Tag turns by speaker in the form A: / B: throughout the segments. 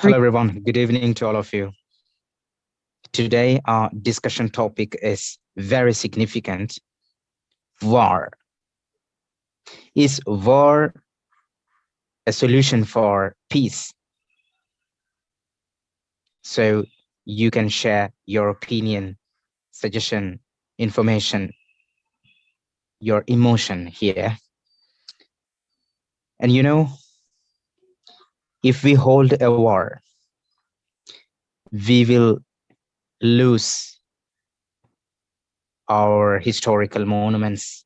A: Hello, everyone. Good evening to all of you. Today, our discussion topic is very significant. War. Is war a solution for peace? So you can share your opinion, suggestion, information, your emotion here. And if we hold a war, we will lose our historical monuments,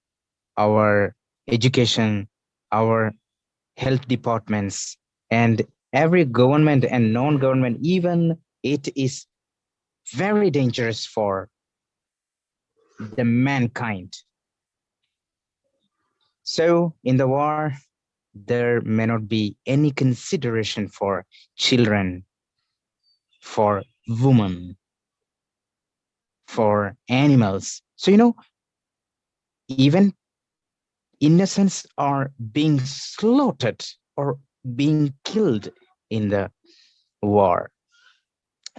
A: our education, our health departments, and every government and non-government. Even it is very dangerous for the mankind. So in the war, there may not be any consideration for children, for women, for animals. So even innocents are being slaughtered or being killed in the war.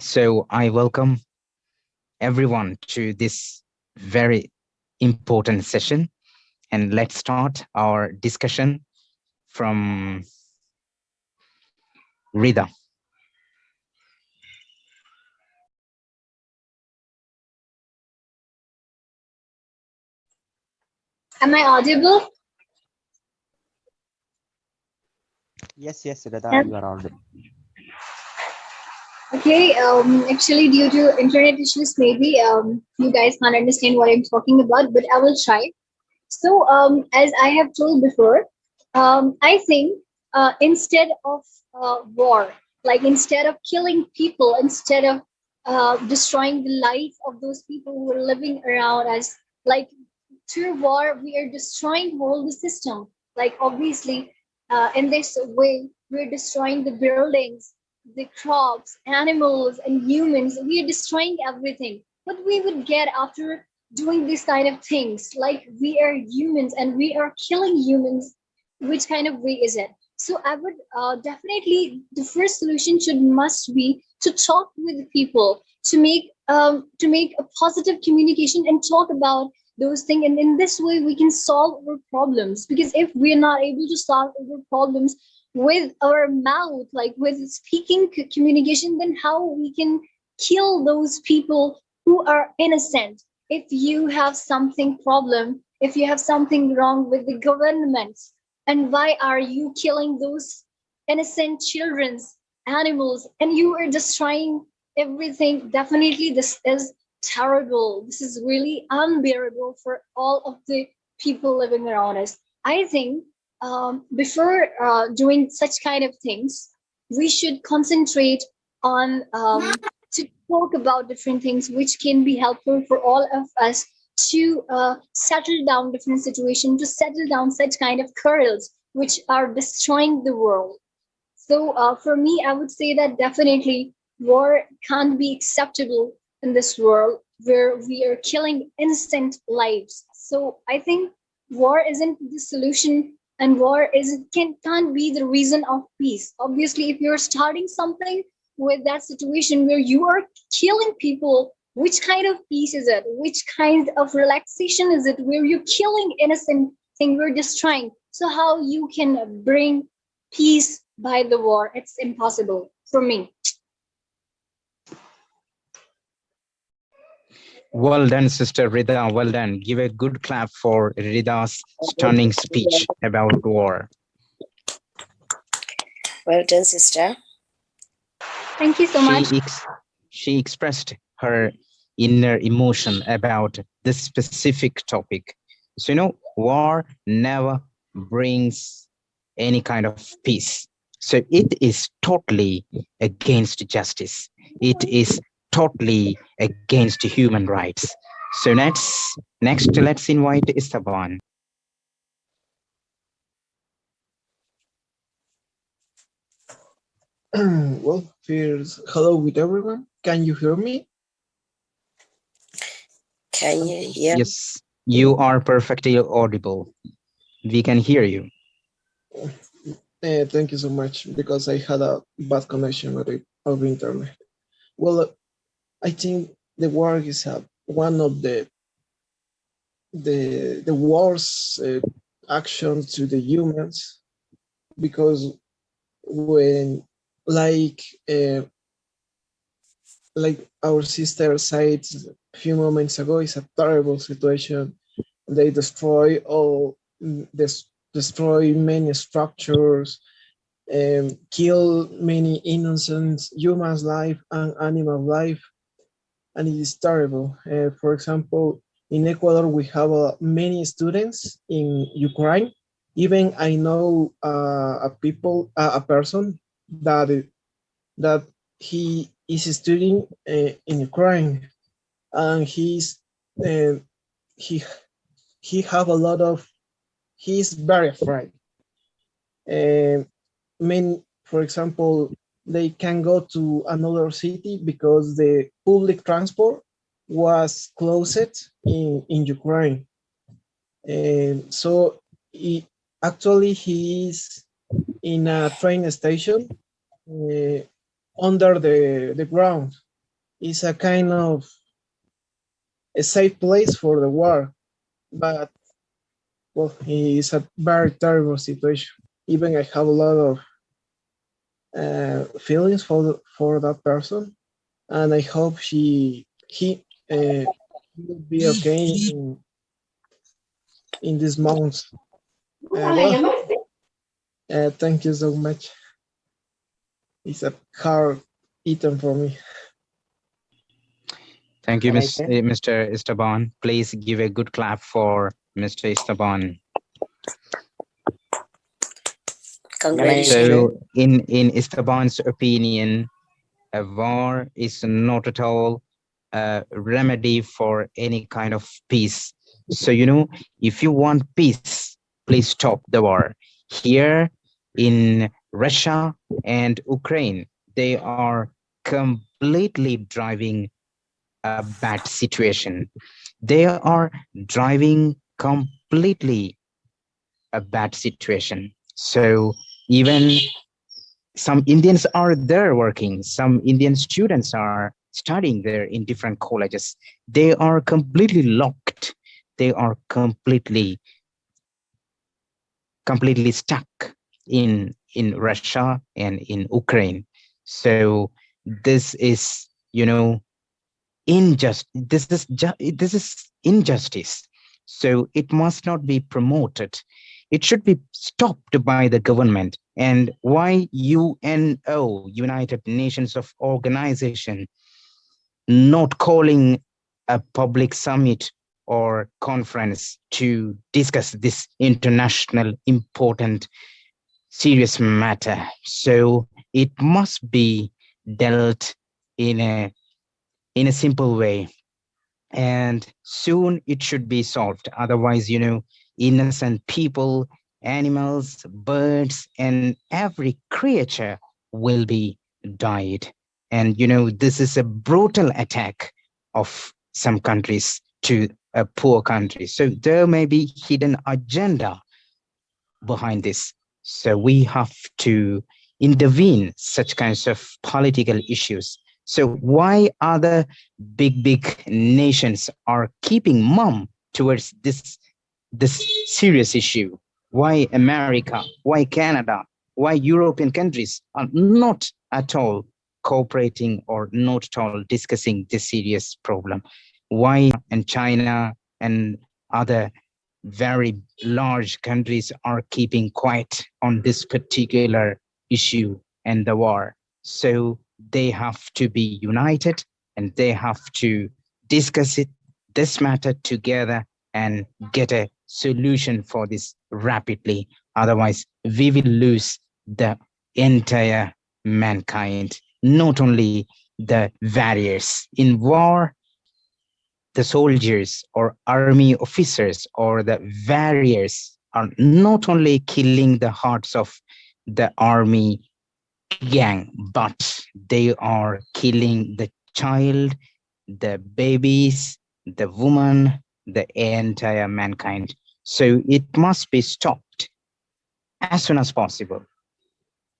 A: So I welcome everyone to this very important session, and let's start our discussion from Rida.
B: Am I audible?
C: Yes, Rada,
B: Yes.
C: you are audible.
B: Okay. Actually, due to internet issues, maybe you guys can't understand what I'm talking about, but I will try. So, as I have told before, I think instead of war, like instead of killing people, instead of destroying the life of those people who are living around us, like through war, we are destroying whole the system. Like obviously, in this way, we're destroying the buildings, the crops, animals, and humans. We are destroying everything. What we would get after doing these kind of things, like we are humans and we are killing humans, which kind of way is it? So I would definitely, the first solution should must be to talk with people, to make a positive communication and talk about those things, and in this way we can solve our problems. Because if we're not able to solve our problems with our mouth, like with speaking communication, then how we can kill those people who are innocent? If you have something problem, if you have something wrong with the government, and why are you killing those innocent children's animals, and you are destroying everything? Definitely this is terrible. This is really unbearable for all of the people living around us. I think before doing such kind of things, we should concentrate on to talk about different things which can be helpful for all of us to settle down different situations, to settle down such kind of quarrels which are destroying the world. So for me, I would say that definitely war can't be acceptable in this world where we are killing innocent lives. So I think war isn't the solution, and war is can't be the reason of peace. Obviously, if you're starting something with that situation where you are killing people, which kind of peace is it? Which kind of relaxation is it where you're killing innocent thing? We're destroying. So how you can bring peace by the war? It's impossible for me.
A: Well done, Sister Rida. Well done. Give a good clap for Rida's stunning speech about war.
D: Well done, sister.
B: Thank you so much.
A: She expressed her inner emotion about this specific topic. So war never brings any kind of peace. So it is totally against justice. It is totally against human rights. So next let's invite Esteban.
E: Well, first, hello with everyone. Can you hear me?
D: Can you hear?
A: Yes, you are perfectly audible. We can hear you.
E: Thank you so much because I had a bad connection with it of internet. Well, I think the war is one of the worst actions to the humans because when like uh, like our sister said a few moments ago, it's a terrible situation. They destroy all destroy many structures, kill many innocent humans' life and animal life, and it is terrible. For example, in Ecuador, we have many students in Ukraine. Even I know a person that that he is studying in Ukraine, and uh, he he have a lot of he's very afraid. For example, they can go to another city because the public transport was closed in Ukraine. And so he, actually he is in a train station uh, under the ground. It's a kind of a safe place for the war, but well, it's a very terrible situation. Even I have a lot of feelings for that person, and I hope he will be okay in this month. Thank you so much. It's a hard item for me.
A: Thank you,
C: Can I say?
A: Mr. Esteban. Please give a good clap for Mr. Esteban.
C: Can I
D: Congratulations.
C: say?
A: So, in Esteban's opinion, a war is not at all a remedy for any kind of peace. So, if you want peace, please stop the war. Here in Russia and Ukraine, they are completely driving a bad situation. They are driving completely a bad situation. So even some Indians are there working, some Indian students are studying there in different colleges. They are completely locked. They are completely stuck in Russia and in Ukraine. So this is, this is injustice. So it must not be promoted. It should be stopped by the government. And why UNO, United Nations of Organization, not calling a public summit or conference to discuss this international important serious matter? So it must be dealt in a simple way, and soon it should be solved. Otherwise, innocent people, animals, birds, and every creature will be died. And this is a brutal attack of some countries to a poor country. So there may be hidden agenda behind this. So we have to intervene such kinds of political issues. So why other big nations are keeping mum towards this serious issue? Why America? Why Canada? Why European countries are not at all cooperating or not at all discussing this serious problem? Why and China and other very large countries are keeping quiet on this particular issue and the war? So they have to be united and they have to discuss this matter together and get a solution for this rapidly. Otherwise, we will lose the entire mankind, not only the warriors. In war, the soldiers or army officers or the warriors are not only killing the hearts of the army gang, but they are killing the child, the babies, the woman, the entire mankind. So it must be stopped as soon as possible.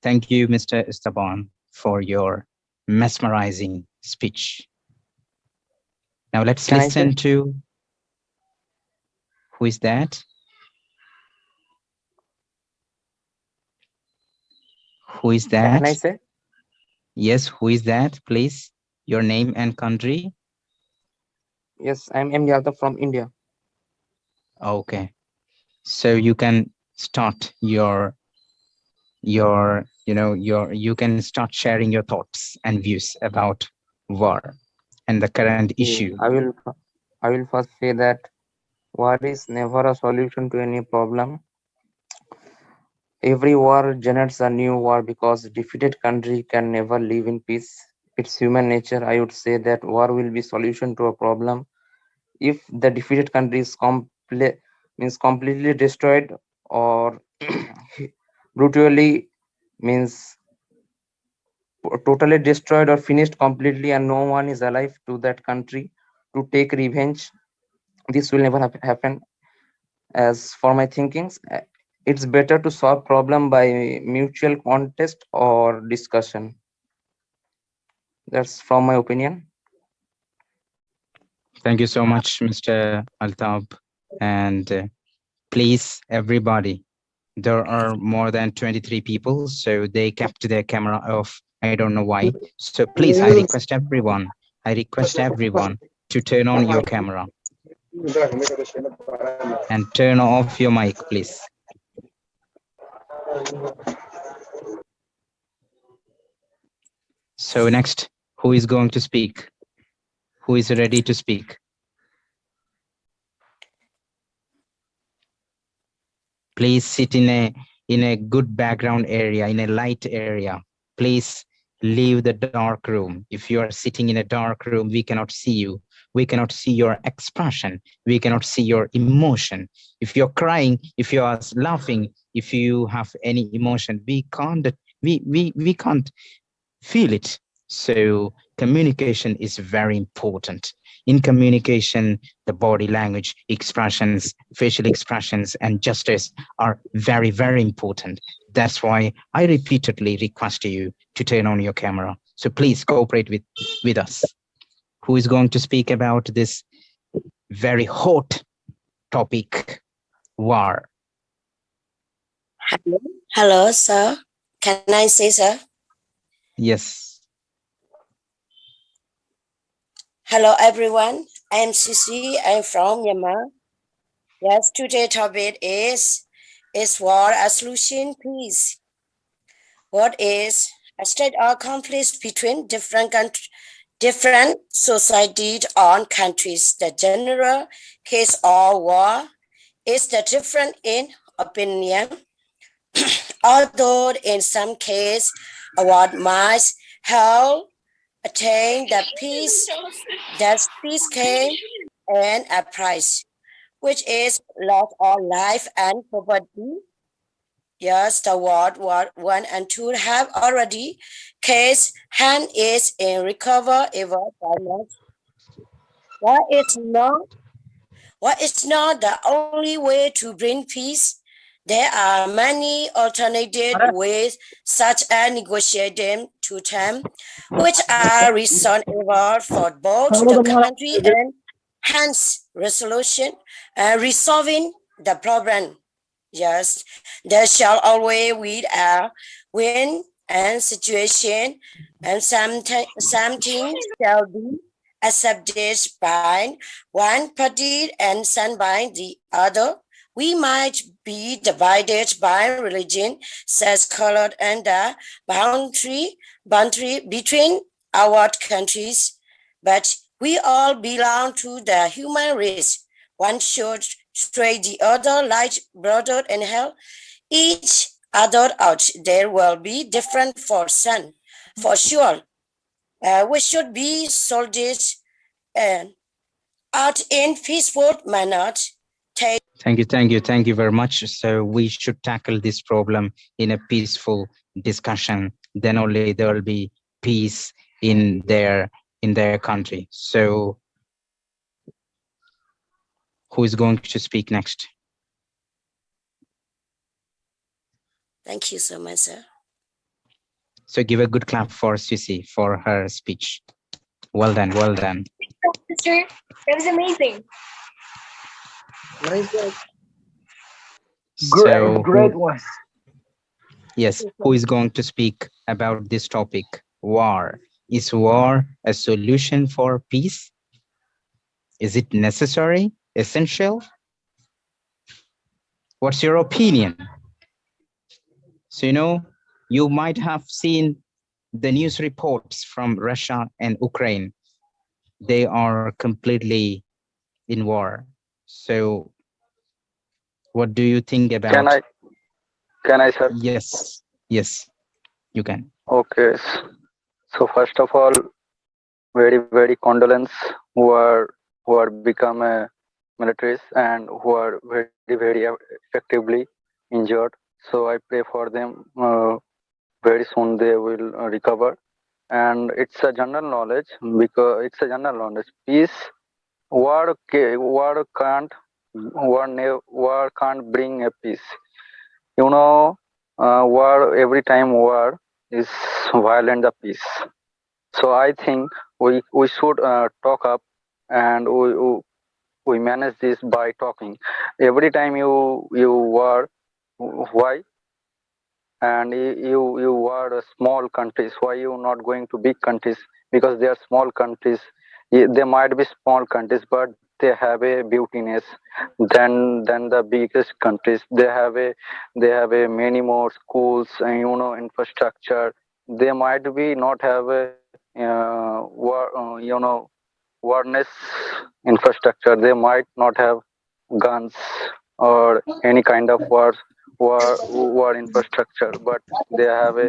A: Thank you, Mr. Esteban, for your mesmerizing speech. Now let's
F: Can I say?
A: listen to, who is that? Who is
F: Can I
A: that?
F: say?
A: Yes, who is that, please? Your name and country?
F: Yes, I'm M. Yadav from India.
A: Okay. So you can start you can start sharing your thoughts and views about war and the current
F: Okay,
A: issue.
F: I will first say that war is never a solution to any problem. Every war generates a new war because defeated country can never live in peace. It's human nature. I would say that war will be solution to a problem if the defeated country is completely destroyed or brutally means totally destroyed or finished completely and no one is alive to that country to take revenge. This will never happen. As for my thinkings, it's better to solve problem by mutual contest or discussion. That's from my opinion.
A: Thank you so much, Mr. Altab. And please, everybody, there are more than 23 people, so they kept their camera off. I don't know why. So please, I request everyone to turn on your camera and turn off your mic, please. So next, who is going to speak? Who is ready to speak? Please sit in a good background area, in a light area. Please leave the dark room. If you are sitting in a dark room, we cannot see you. We cannot see your expression. We cannot see your emotion. If you're crying, if you are laughing, if you have any emotion, we can't feel it. So communication is very important. In communication, the body language, expressions, facial expressions, and gestures are very, very important. That's why I repeatedly request you to turn on your camera. So please cooperate with us. Who is going to speak about this very hot topic, war?
D: Hello, hello, sir. Can I say, sir?
A: Yes.
D: Hello, everyone. I am Sisi. I'm from Myanmar. Yes, today topic is war a solution, please? What is a state or conflict between different societies or countries? The general case of war is the different in opinion, although in some cases a war might help attain the peace. That peace came and a price, which is loss of life and property. Yes, the World War One and Two have already case hand is in recover ever damage. What is not what is not the only way to bring peace? There are many alternative ways, such as negotiating to term, which are reasonable for both the country and hence resolution and resolving the problem. Yes, there shall always be a win and situation, and something shall be accepted by one party and sent by the other. We might be divided by religion, sex, color, and the boundary between our countries, but we all belong to the human race. One should treat the other like brother and help each other out. There will be different for some, for sure. We should be soldiers and out in peaceful manner.
A: Thank you very much. So we should tackle this problem in a peaceful discussion. Then only there will be peace in their country. So who is going to speak next?
D: Thank you so much, sir.
A: So give a good clap for Sissy for her speech. Well done, well done.
B: Sister, that was amazing.
E: Nice one.
A: So
G: Great one.
A: yes, who is going to speak about this topic? War. Is war a solution for peace? Is it necessary, essential? What's your opinion? So, you might have seen the news reports from Russia and Ukraine. They are completely in war. So, what do you think
G: Can
A: about?
G: I, can I, sir?
A: Yes, yes, you can.
G: Okay. So first of all, very, very condolence who are become militaries and who are very, very effectively injured. So I pray for them. Very soon they will recover. And it's a general knowledge because it's a general knowledge. Peace, war can't, war can't bring a peace. War, every time war is violent the peace. So I think we should talk up, and we manage this by talking. Every time you war, why? And you war small countries. Why you not going to big countries? Because they are small countries. They might be small countries, but they have a beautiness than the biggest countries. They have a many more schools and infrastructure. They might be not have a warness infrastructure. They might not have guns or any kind of war infrastructure, but they have a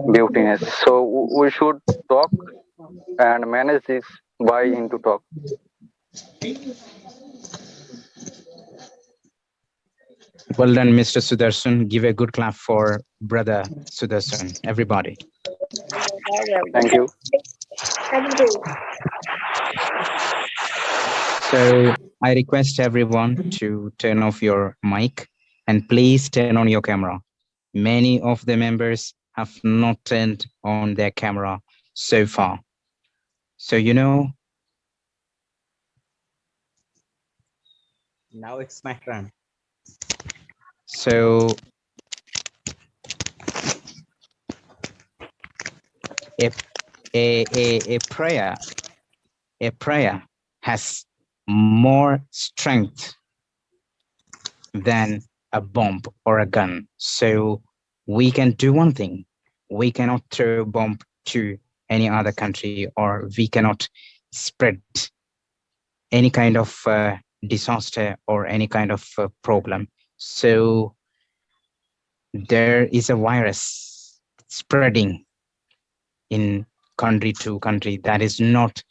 G: beautiness. So we should talk and manage this by into talk.
A: Well done, Mr. Sudarshan. Give a good clap for brother Sudarshan, everybody.
G: Thank you.
B: That was great.
A: So I request everyone to turn off your mic and please turn on your camera. Many of the members have not turned on their camera so far. So,
H: Now it's my turn.
A: so a prayer has more strength than a bomb or a gun. So we can do one thing. We cannot throw a bomb to any other country, or we cannot spread any kind of disaster or any kind of problem. So there is a virus spreading in country to country. That is not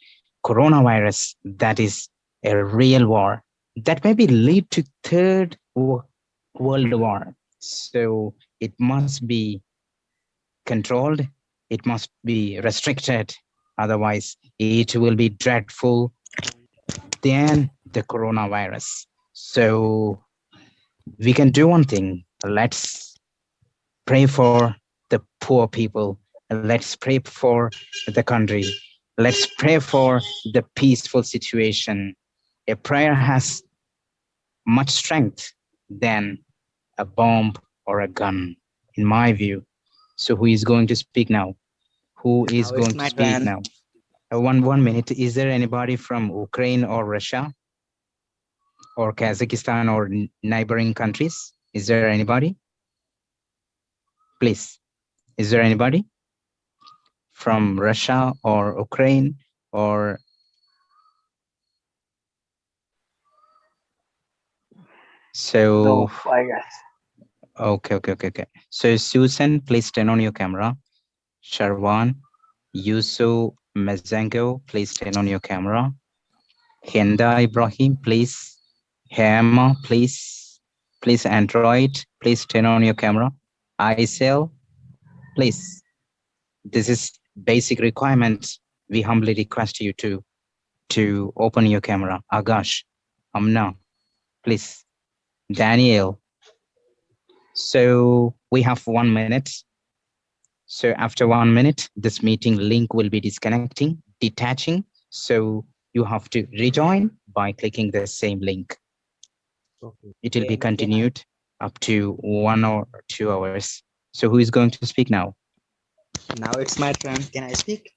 A: coronavirus. That is a real war that maybe lead to third world war. So it must be controlled. It must be restricted. Otherwise, it will be dreadful than the coronavirus. So we can do one thing. Let's pray for the poor people. Let's pray for the country. Let's pray for the peaceful situation. A prayer has much strength than a bomb or a gun, in my view. So who is going to speak now? Who is
H: Now it's
A: going to
H: my
A: speak
H: turn.
A: now? One minute. Is there anybody from Ukraine or Russia or Kazakhstan or neighboring countries? Is there anybody? Please. Is there anybody from Russia or Ukraine or? So,
G: No, I guess.
A: okay. So Susan, please turn on your camera. Sharwan, Yusu Mazango, please turn on your camera. Henda Ibrahim, please. Hema, please Android, please turn on your camera. Isel, please. This is basic requirements. We humbly request you to open your camera. Agash, Amna, please. Daniel. So we have 1 minute. So after 1 minute, this meeting link will be detaching. So you have to rejoin by clicking the same link.
H: Okay.
A: It will be
H: Can I
A: continued up to 1 or 2 hours. So who is going to speak now?
H: now it's my turn. Can I speak?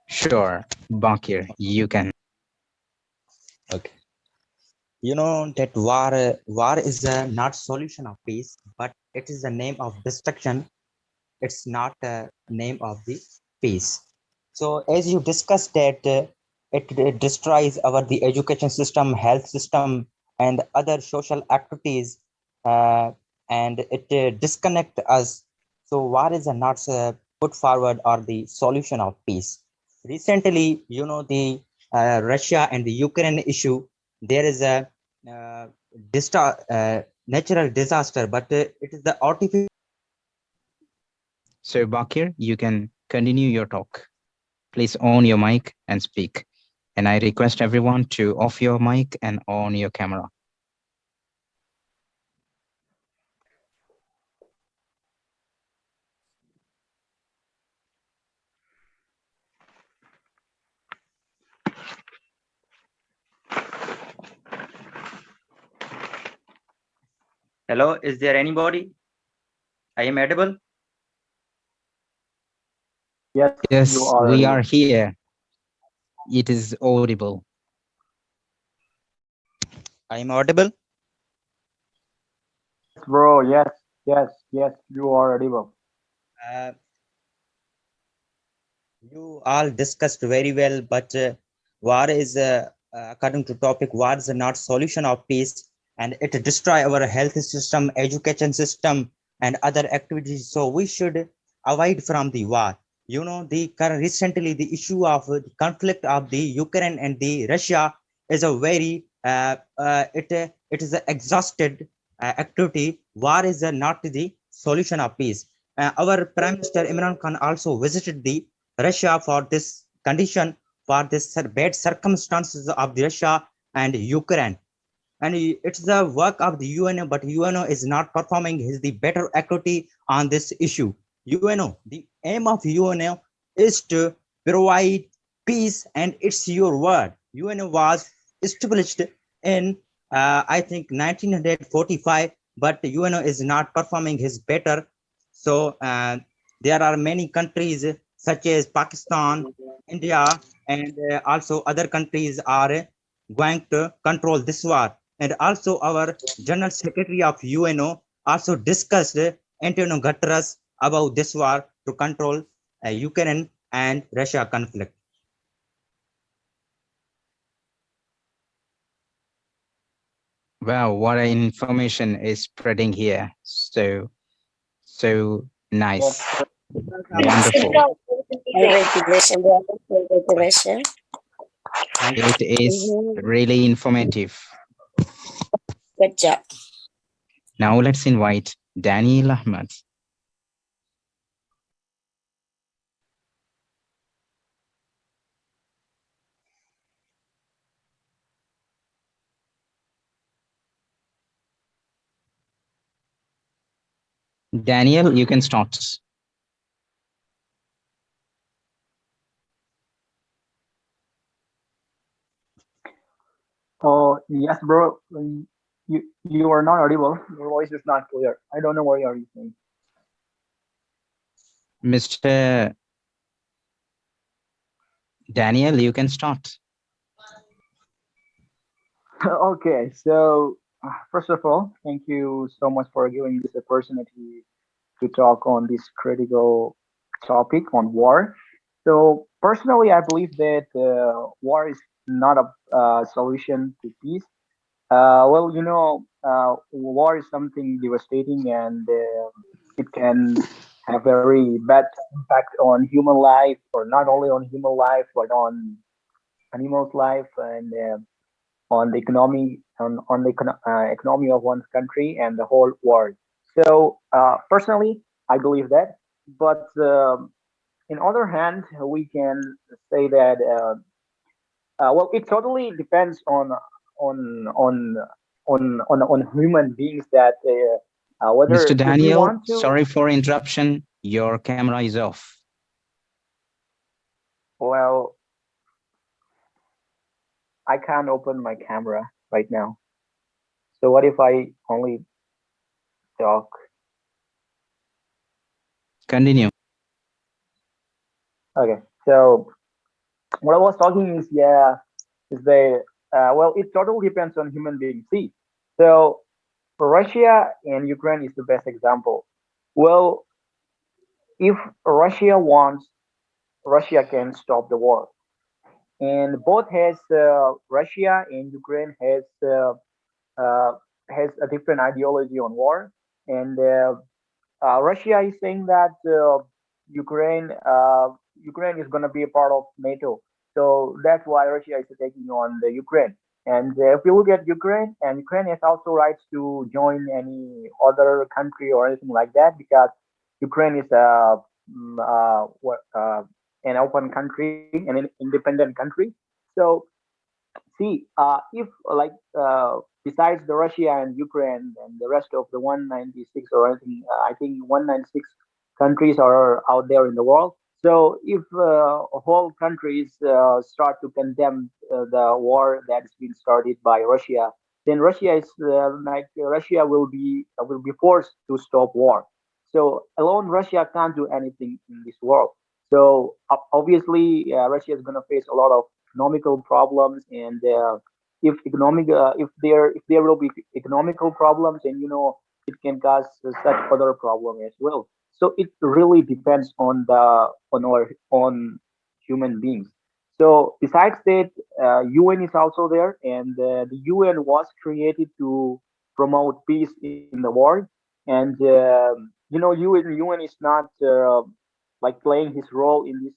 A: Sure, Bakir, you can.
H: Okay. You know that war is not solution of peace, but it is the name of destruction. It's not the name of the peace. So as you discussed that it destroys our the education system, health system, and other social activities, uh, and it disconnect us. So war is not put forward or the solution of peace. Recently, you know, the Russia and the Ukraine issue, there is a uh, natural disaster, but it is the artificial.
A: So Bakir, you can continue your talk. Please on your mic and speak. And I request everyone to off your mic and on your camera.
H: Hello, is there anybody? I am audible.
A: Yes, we are here. It is audible.
H: I am audible.
I: Bro, yes, you are audible.
H: Uh, you all discussed very well, but war is, according to topic, war is not solution of peace, and it destroy our health system, education system, and other activities. So we should avoid from the war. You know, the current recently the issue of the conflict of the Ukraine and the Russia is a very it is an exhausted activity. War is not the solution of peace. Our Prime Minister Imran Khan also visited the Russia for this condition, for this bad circumstances of the Russia and Ukraine. And it's the work of the UNO, but UNO is not performing his the better activity on this issue. UNO, the aim of UNO is to provide peace, and it's your word. UNO was established in I think 1945, but UNO is not performing his better. So there are many countries such as Pakistan, India, and also other countries are going to control this war. And also our General Secretary of UNO also discussed Antonio Guterres about this war to control Ukraine and Russia conflict.
A: Wow, what information is spreading here. So nice. Wonderful.
D: Congratulations, brother. Congratulations.
A: It is
D: Mhm.
A: really informative.
D: Good job.
A: Now let's invite Daniel Ahmed. Daniel, you can start.
I: Oh, yes, bro. You are not audible. Your voice is not clear. I don't know what you are saying.
A: Mr. Daniel, you can start.
I: Okay, so first of all, thank you so much for giving this opportunity to talk on this critical topic on war. So personally, I believe that war is not a solution to peace. Well, war is something devastating, and it can have very bad impact on human life, or not only on human life, but on animals' life, and on the economy, on the economy of one country and the whole world. So personally, I believe that. But in other hand, we can say that well, it totally depends on on on human beings that whether
A: Mr.
I: if we
A: Daniel,
I: want to.
A: sorry for interruption. Your camera is off.
I: Well, I can't open my camera right now. So what if I only talk?
A: Continue.
I: Okay. So what I was talking is, yeah, is the well, it totally depends on human beings. See, so Russia and Ukraine is the best example. Well, if Russia wants, Russia can stop the war, and both Russia and Ukraine uh, has a different ideology on war, and Russia is saying that Ukraine is going to be a part of NATO, so that's why Russia is taking on the Ukraine. And if you look at Ukraine, and Ukraine has also rights to join any other country or anything like that because Ukraine is an open country, an independent country. So see, if besides the Russia and Ukraine and the rest of the 196 or anything, I think 196 countries are out there in the world. So if whole countries start to condemn the war that's been started by Russia, then Russia will be forced to stop war. So alone, Russia can't do anything in this world. So obviously, Russia is going to face a lot of economical problems, and if there will be economical problems, and it can cause such other problem as well. So it really depends on on human beings. So besides that, UN is also there, and the UN was created to promote peace in the world. And UN is not like playing his role in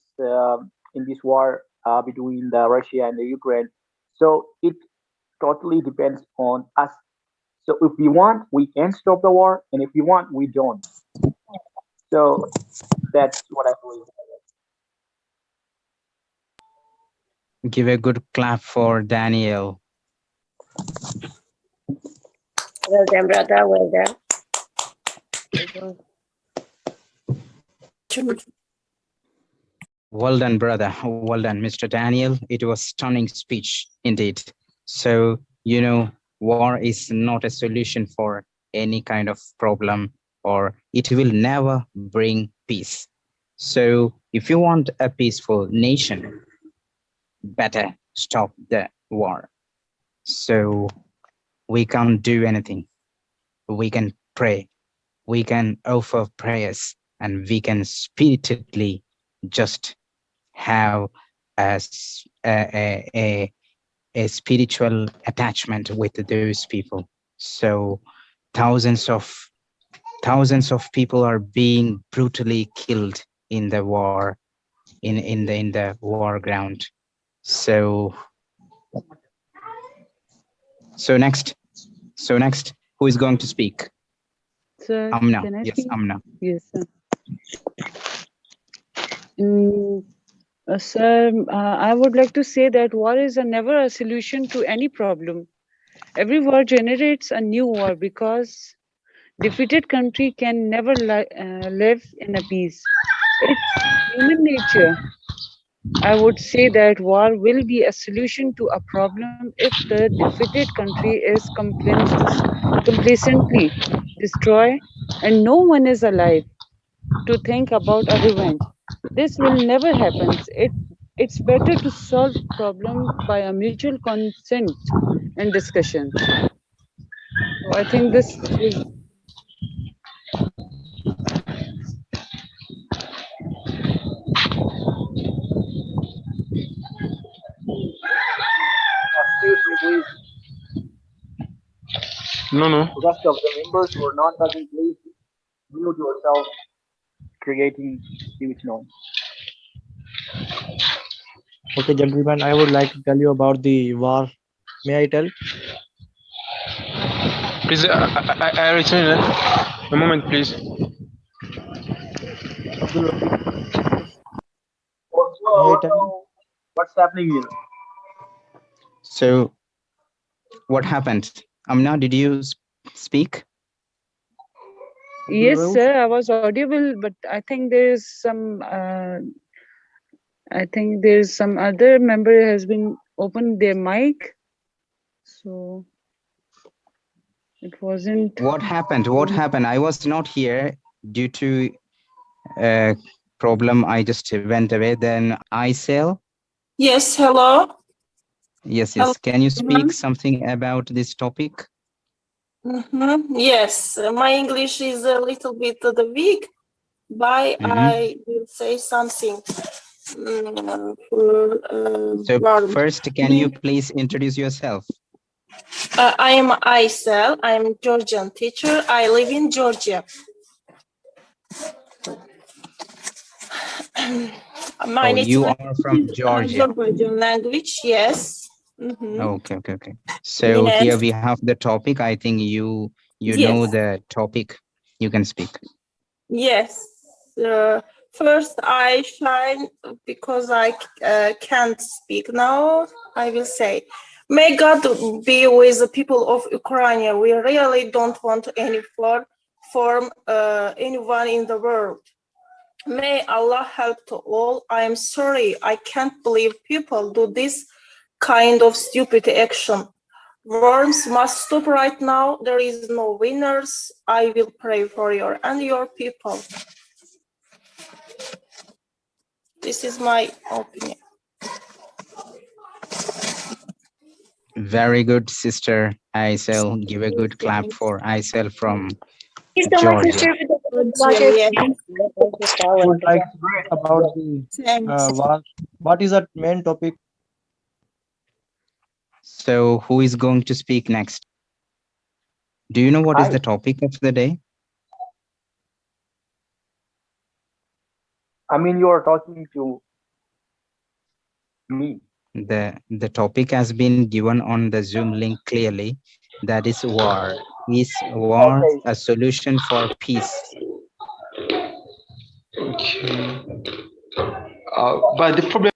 I: this war between the Russia and the Ukraine. So it totally depends on us. So if we want, we can stop the war, and if we want, we don't. So that's what I believe.
A: Give a good clap for Daniel.
D: Well done, brother. Well done.
A: Well done, brother. Well done, Mr. Daniel. It was stunning speech indeed. So, war is not a solution for any kind of problem, or it will never bring peace. So if you want a peaceful nation, better stop the war. So we can't do anything. We can pray, we can offer prayers, and we can spiritedly just have a spiritual attachment with those people. So thousands of people are being brutally killed in the war, in the war ground. So next, who is going to speak?
J: Sir,
A: Amna.
J: can I
A: Yes,
J: speak?
A: Amna.
J: Yes, sir. Sir, I would like to say that war is never a solution to any problem. Every war generates a new war because defeated country can never live in a peace. It's human nature. I would say that war will be a solution to a problem if the defeated country is complacently destroyed and no one is alive to think about a revenge. This will never happen. It's better to solve problem by a mutual consent and discussions. So I think this is
I: Excuse me, please.
K: No, no.
I: Rest of the members who are not talking, please mute yourself, creating huge noise.
K: Okay, gentlemen, I would like to tell you about the war. May I tell?
L: Please, I return a moment, please.
K: Abdul Wahid,
I: Also, I
K: may I
I: want to
K: tell you?
I: know what's happening here.
A: So what happened? Amna, did you speak?
J: Yes, sir, I was audible, but I think there's some other member has been opened their mic, so it wasn't.
A: What happened? What happened? I was not here due to a problem. I just went away. Then I sell.
M: Yes, hello.
A: Yes,
M: Hello.
A: yes. Can you speak something about this topic?
M: Yes, my English is a little bit weak, but I will say something.
A: So first, can you please introduce yourself?
M: I am Aysel. I'm Georgian teacher. I live in Georgia. My
A: You are from Georgia.
M: Georgian language, yes.
A: Okay. So
M: Yes.
A: here we have the topic. I think you know
M: Yes.
A: the topic. You can speak.
M: Yes. First, I shine because I can't speak now. I will say, may God be with the people of Ukraine. We really don't want any form anyone in the world. May Allah help to all. I am sorry. I can't believe people do this kind of stupid action. Worms must stop right now. There is no winners. I will pray for you and your people. This is my opinion.
A: Very good, sister Aisel. Give a good clap for Aisel from
B: Thank you so much,
A: Georgia.
B: sister, for about your experience.
K: I would like to talk about the what is that main topic?
A: So who is going to speak next? Do you know what is the topic of the day?
I: I mean, you are talking to me.
A: The topic has been given on the Zoom link clearly. That is war. Is war
I: Okay.
A: a solution for peace?
L: Okay. But the problem.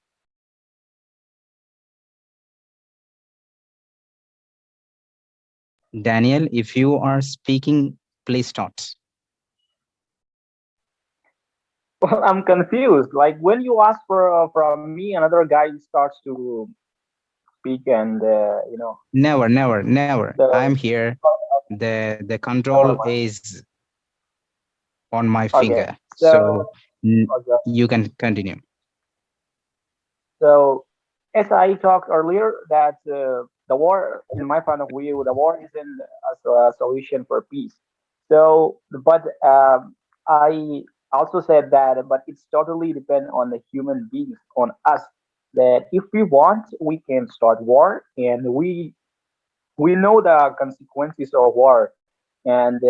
A: Daniel, if you are speaking, please start.
I: Well, I'm confused. Like when you ask for from me, another guy starts to speak, and
A: Never.
I: So,
A: I'm here. The control is on my
I: okay.
A: finger.
I: So,
A: So
I: okay.
A: you can continue.
I: So, as I talked earlier, that the war, in my point of view, the war isn't a solution for peace. So, but I also said that, but it's totally depend on the human beings, on us. That if we want, we can start war, and we know the consequences of war. And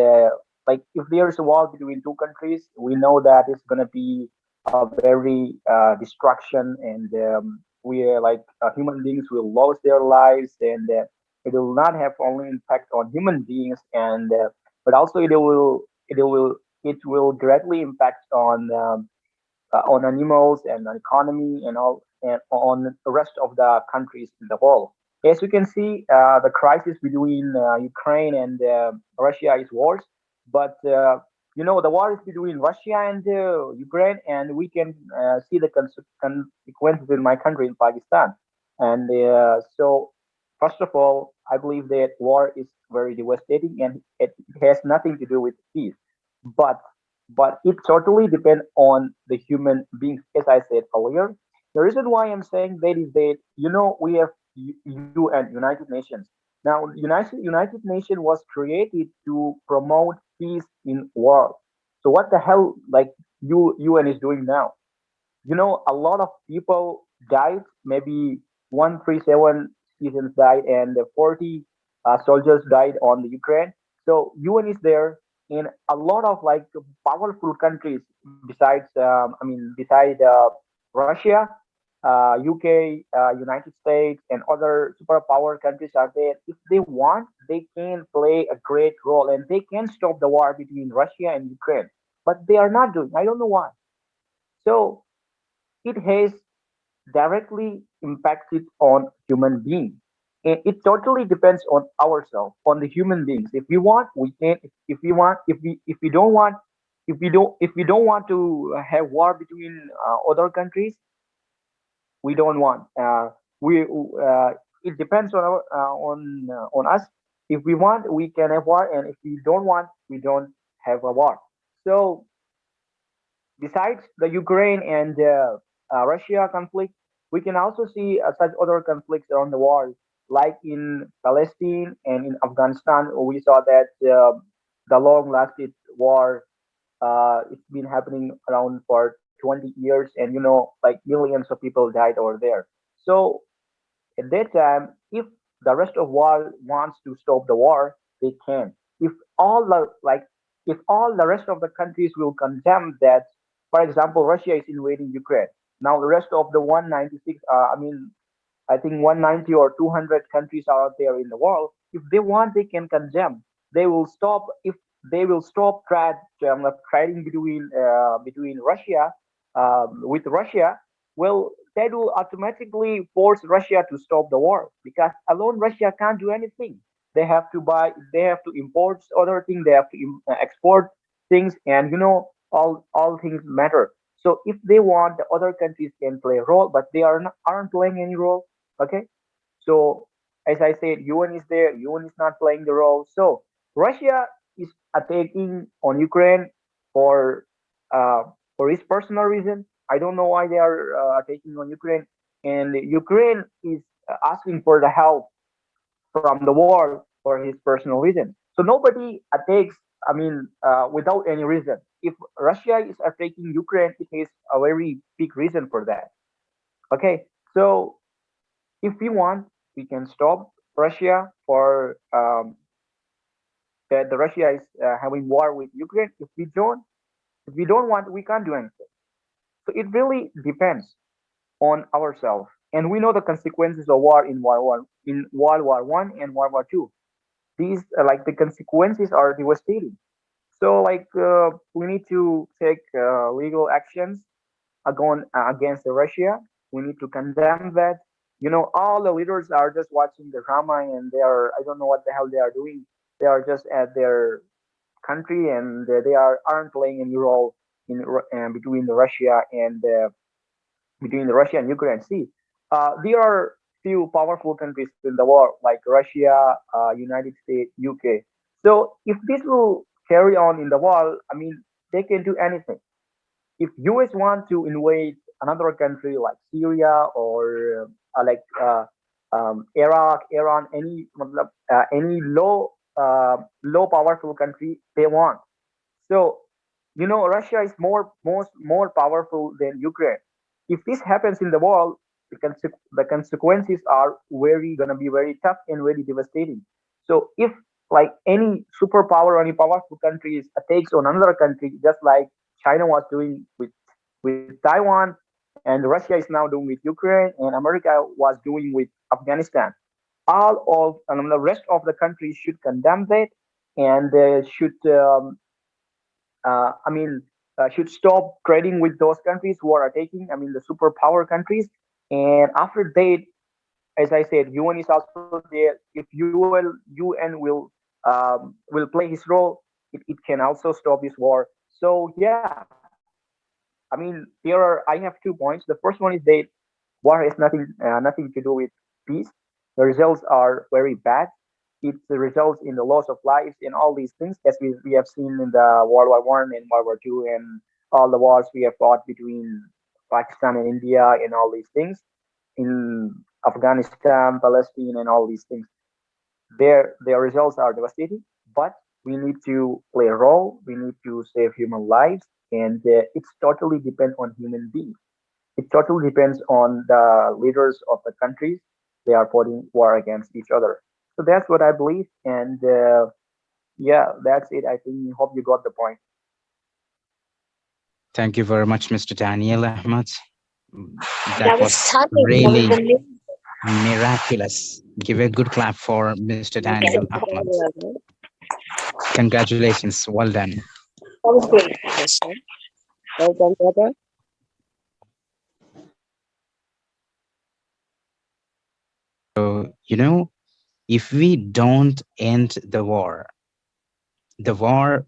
I: like if there's a war between two countries, we know that it's going to be a very destruction, and we like human beings will lose their lives, and it will not have only impact on human beings, and but also it will directly impact on animals and on economy and all, and on the rest of the countries in the world. As you can see, the crisis between Ukraine and Russia is worse, but the war is between Russia and Ukraine, and we can see the consequences in my country, in Pakistan. And so, first of all, I believe that war is very devastating, and it has nothing to do with peace. But it totally depends on the human beings, as I said earlier. The reason why I'm saying that is that we have UN, United Nations. Now, United Nation was created to promote peace in world. So what the hell, like UN is doing now? A lot of people died. Maybe 137 citizens died, and 40 soldiers died on the Ukraine. So UN is there, in a lot of like powerful countries besides, beside Russia, UK, United States, and other superpower countries are there. If they want, they can play a great role, and they can stop the war between Russia and Ukraine. But they are not doing. I don't know why. So it has directly impacted on human being. it totally depends on ourselves, on the human beings. If we want, we can. If we want, if we don't want, if we don't want to have war between other countries, we don't want. We It depends on on us. If we want, we can have war, and if we don't want, we don't have a war. So besides the Ukraine and Russia conflict, we can also see such other conflicts around the world, like in Palestine and in Afghanistan. We saw that the long-lasted war, it's been happening around for 20 years, and like millions of people died over there. So at that time, if the rest of world wants to stop the war, they can. If all the like, if all the rest of the countries will condemn that, for example, Russia is invading Ukraine. Now the rest of the 196, I think 190 or 200 countries are out there in the world. If they want, they can condemn. They will stop if they will stop trading between Russia with Russia. Well, that will automatically force Russia to stop the war because alone Russia can't do anything. They have to buy, they have to import other things, they have to export things, and all things matter. So if they want, the other countries can play a role, but they aren't playing any role. Okay, so as I said, UN is there. UN is not playing the role. So Russia is attacking on Ukraine for uh, his personal reason. I don't know why they are attacking on Ukraine, and Ukraine is asking for the help from the world for his personal reason. So nobody attacks. Without any reason. If Russia is attacking Ukraine, it is a very big reason for that. Okay, so if we want, we can stop Russia for that the Russia is having war with Ukraine. If we don't want, we can't do anything. So it really depends on ourselves, and we know the consequences of war in World War One and World War Two. These like the consequences are devastating. So we need to take legal actions against Russia. We need to condemn that. All the leaders are just watching the drama, and they are, I don't know what the hell they are doing. They are just at their country, and they aren't playing any role in between the Russia and between the Russia and Ukraine. See, there are few powerful countries in the world like Russia, United States, UK. So if this will carry on in the world, they can do anything. If US want to invade another country like Syria or Iraq, Iran, any low powerful country they want. So Russia is more powerful than Ukraine. If this happens in the world, the consequences are very gonna be very tough and very devastating. So if like any superpower or any powerful countries takes on another country, just like China was doing with Taiwan, and Russia is now doing with Ukraine, and America was doing with Afghanistan. All of the rest of the countries should condemn that, and should should stop trading with those countries who are attacking. The superpower countries. And after that, as I said, UN is also there. If UN will play his role, it can also stop this war. So yeah, I have 2 points. The first one is that war has nothing to do with peace. The results are very bad. It results in the loss of lives and all these things, as we have seen in the World War One and World War Two, and all the wars we have fought between Pakistan and India and all these things in Afghanistan, Palestine, and all these things. Their results are devastating, but we need to play a role. We need to save human lives, and it's totally depend on human beings. It totally depends on the leaders of the countries. They are putting war against each other. So that's what I believe, and yeah, that's it. I think. Hope you got the point.
A: Thank you very much, Mr. Daniel Ahmad. That
C: That was
A: was
C: stunning. That
A: really
C: was amazing.
A: miraculous. Give a good clap for Mr.
C: Yes,
A: Daniel
C: very
A: Ahmad.
C: well done.
A: Congratulations. Well done.
C: That was great.
D: Yes, sir. Well done, brother.
A: So You know, if we don't end the war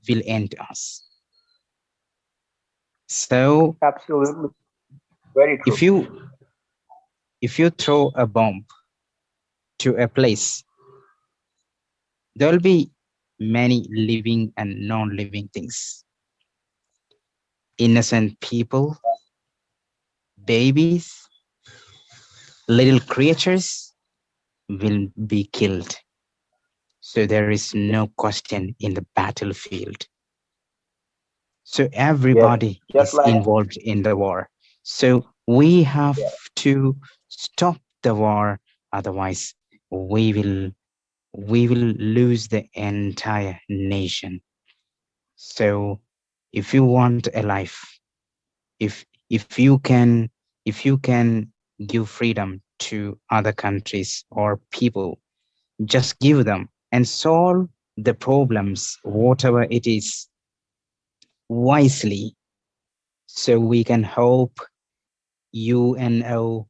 A: will end us. So
I: Absolutely. Very true.
A: if you throw a bomb to a place, there will be many living and non-living things. Innocent people, babies, little creatures will be killed. So there is no question in the battlefield. So
I: Yes.
A: everybody
I: Just
A: is
I: like
A: involved in the war. So we have
I: yeah.
A: to stop the war, otherwise we will lose the entire nation. So if you want a life, if you can if you can give freedom to other countries or people, just give them and solve the problems, whatever it is, wisely. So we can hope UNO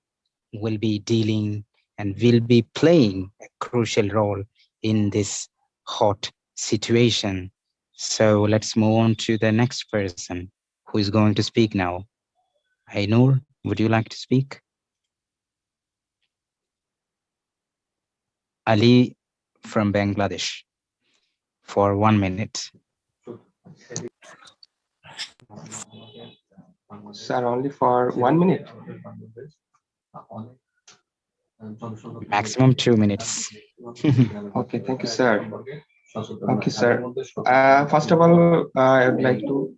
A: will be dealing and will be playing a crucial role in this hot situation. So let's move on to the next person who is going to speak now. Ainur, would you like to speak? Ali from Bangladesh for 1 minute.
F: Sir, only for 1 minute.
A: Maximum 2 minutes.
F: Okay, thank you, sir. Okay, sir. First of all, I would like to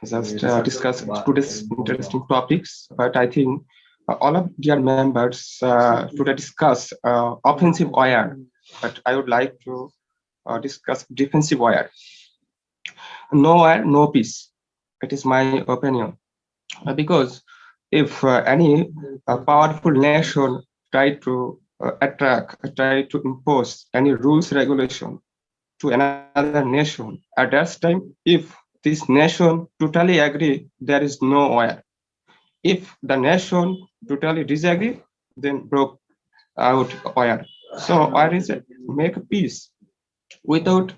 F: just discuss today's interesting topics, but I think all of dear members today discuss offensive wire, but I would like to discuss defensive wire. No wire, no peace. It is my opinion. Because if any powerful nation try to try to impose any rules regulation to another nation, at that time, if this nation totally agree, there is no war. If the nation totally disagree, then broke out war. So war is make peace. Without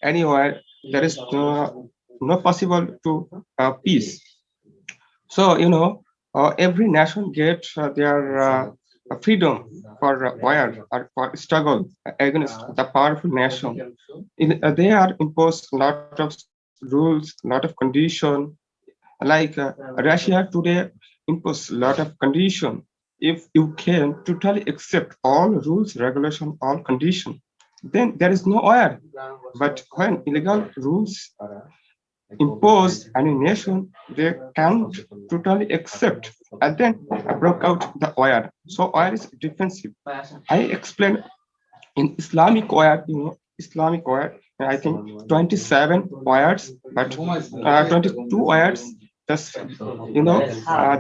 F: any war, there is no possible to peace. So, every nation gets their freedom for war or for struggle against the powerful nation. They are imposed a lot of rules, a lot of condition. Like Russia today impose a lot of condition. If you can totally accept all rules, regulation, all condition, then there is no war. But when illegal rules impose any nation, they can't totally accept and then broke out the war. So war is defensive. I explained in Islamic war, Islamic war, I think 27 wires, but 22 wires. Just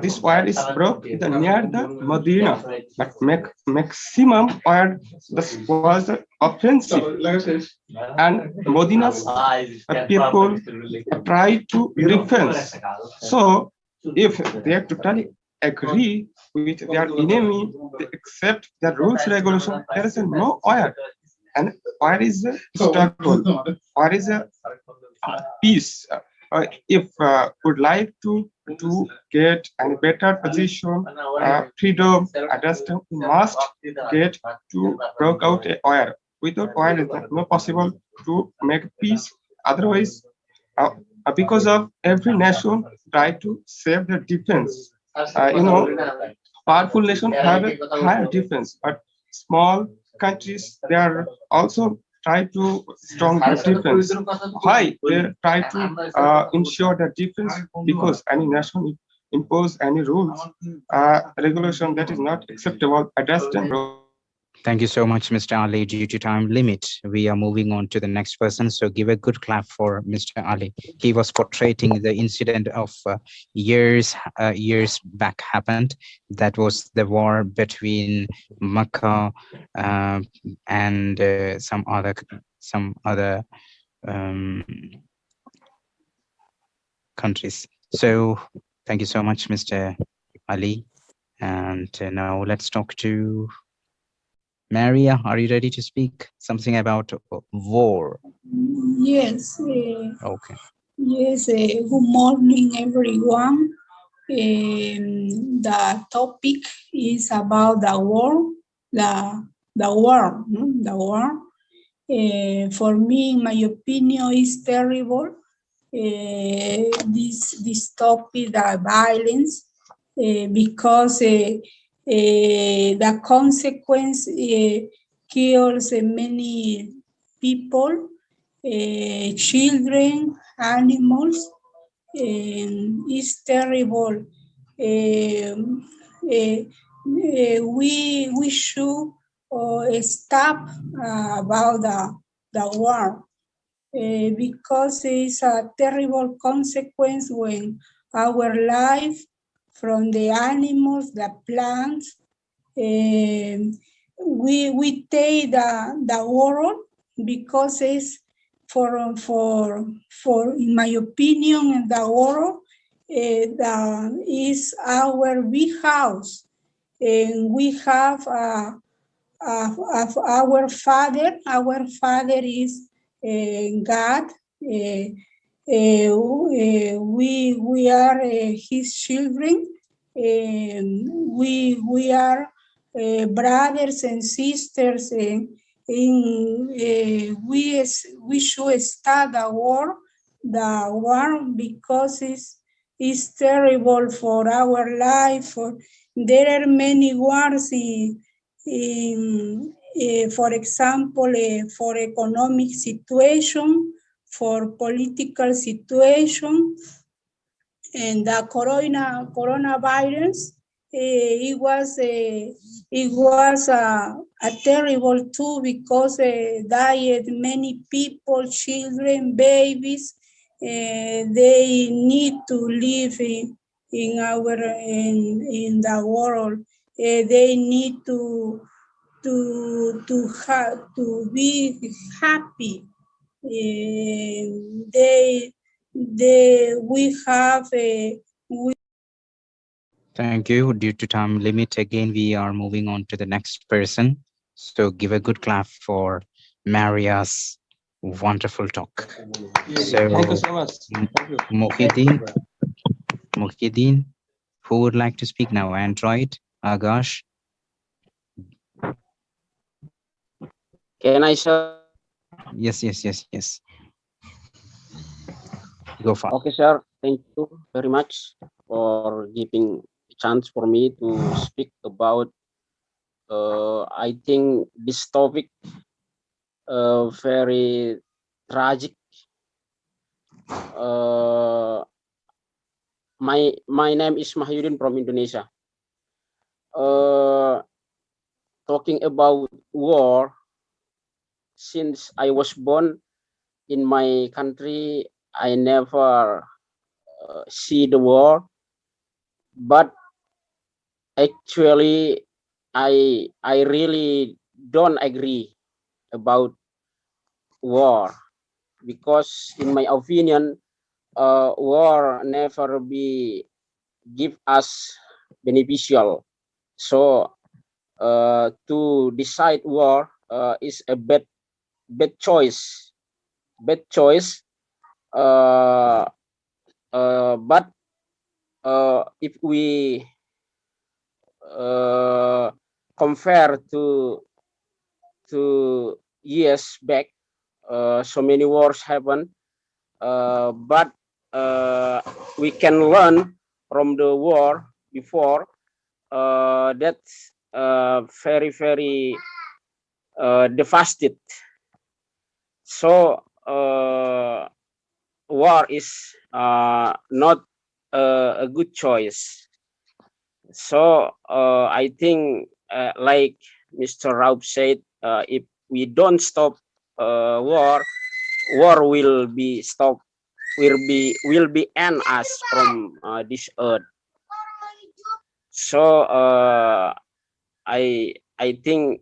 F: this wire is broke near the Medina, but maximum wire this was offensive, and Medina's people try to defense. So if they totally agree with their enemy, they accept the rules regulation. There is no oil, and oil is a struggle. Oil is a peace. If would like to get a better position, freedom, understand, must get to work out a oil. Without oil, it is not possible to make peace. Otherwise, because of every nation try to save their defense. Powerful nations have a higher defense, but small countries they are also try to strong their defense. Why they try to ensure their defense? Because any nation impose any rules, regulation that is not acceptable, address them.
A: Thank you so much, Mr. Ali. Due to time limit, we are moving on to the next person. So give a good clap for Mr. Ali. He was portraying the incident of years back happened. That was the war between Makkah and some other um, countries. So thank you so much, Mr. Ali. And now let's talk to Maria, are you ready to speak something about war?
N: Yes,
A: Okay.
N: yes. Good morning, everyone. The topic is about the war, the war, no? The war. For me, in my opinion, is terrible. This topic, the violence, because the consequence kills many people, children, animals, and it's terrible. We should stop about the war because it's a terrible consequence when our life from the animals, the plants, we take the world because it's for in my opinion the world is our big house and we have of our father. Our father is God. We are his children. We are brothers and sisters. We should start the war because it's terrible for our life. There are many wars for example, for economic situation, for political situation, and the coronavirus, it was a terrible too because died many people, children, babies. They need to live in the world. They need to be happy. We have
A: Thank you. Due to time limit, again, we are moving on to the next person. So give a good clap for Maria's wonderful talk. So,
K: Thank you so much. Thank you.
A: Muhyiddin, who would like to speak now? Android, Agash?
O: Can I share?
A: Yes. Go for it.
O: Okay, sir. Thank you very much for giving a chance for me to speak about. I think this topic very tragic. My name is Mahyudin from Indonesia. Talking about war, since I was born in my country, I never see the war, but actually I really don't agree about war, because in my opinion war never be give us beneficial. So to decide war is a bad choice. But if we compare to years back, so many wars happen, but we can learn from the war before. That's very devastated. So war is not a good choice. So I think like Mr. Raub said, if we don't stop war will be stopped, will be end us from this earth. So I think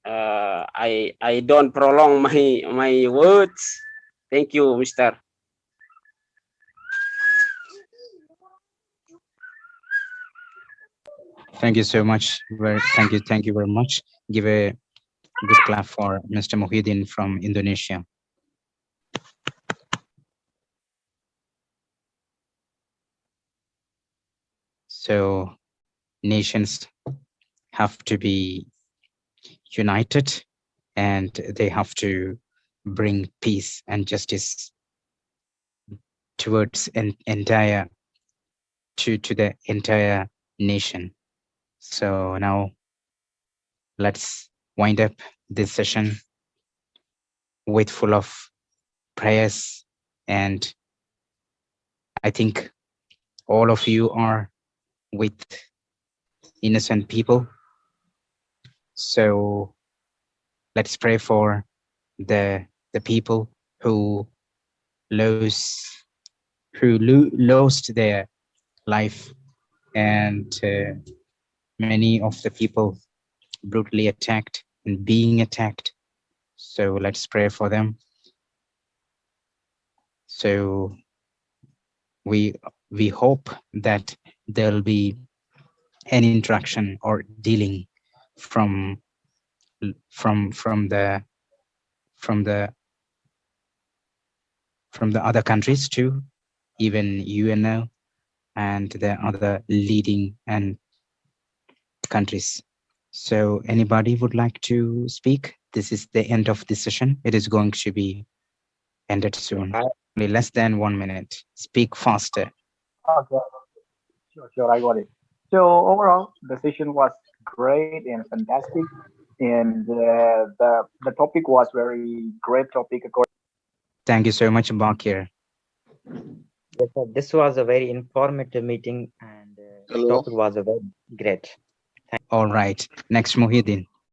O: I don't prolong my words. Thank you, Mr.
A: Thank you so much. Thank you very much. Give a Good clap for Mr. Muhyiddin from Indonesia. So nations have to be united, and they have to bring peace and justice towards an entire to the entire nation. So now let's wind up this session with full of prayers, and I think all of you are with innocent people. So let's pray for the people who lost their life, and many of the people brutally attacked and being attacked. So let's pray for them. So we hope that there'll be an interaction or dealing from the other countries too, even UNO and the other leading and countries. So anybody would like to speak? This is the end of this session. It is going to be ended soon. Only less than 1 minute. Speak faster.
I: Okay, sure, I got it. So overall, the session was great and fantastic, and the topic was very great topic.
A: Thank you so much, Bakir.
H: Yes, sir. This was a very informative meeting, and the
E: Hello.
H: topic was a very great.
A: All right. Next, Muhyiddin.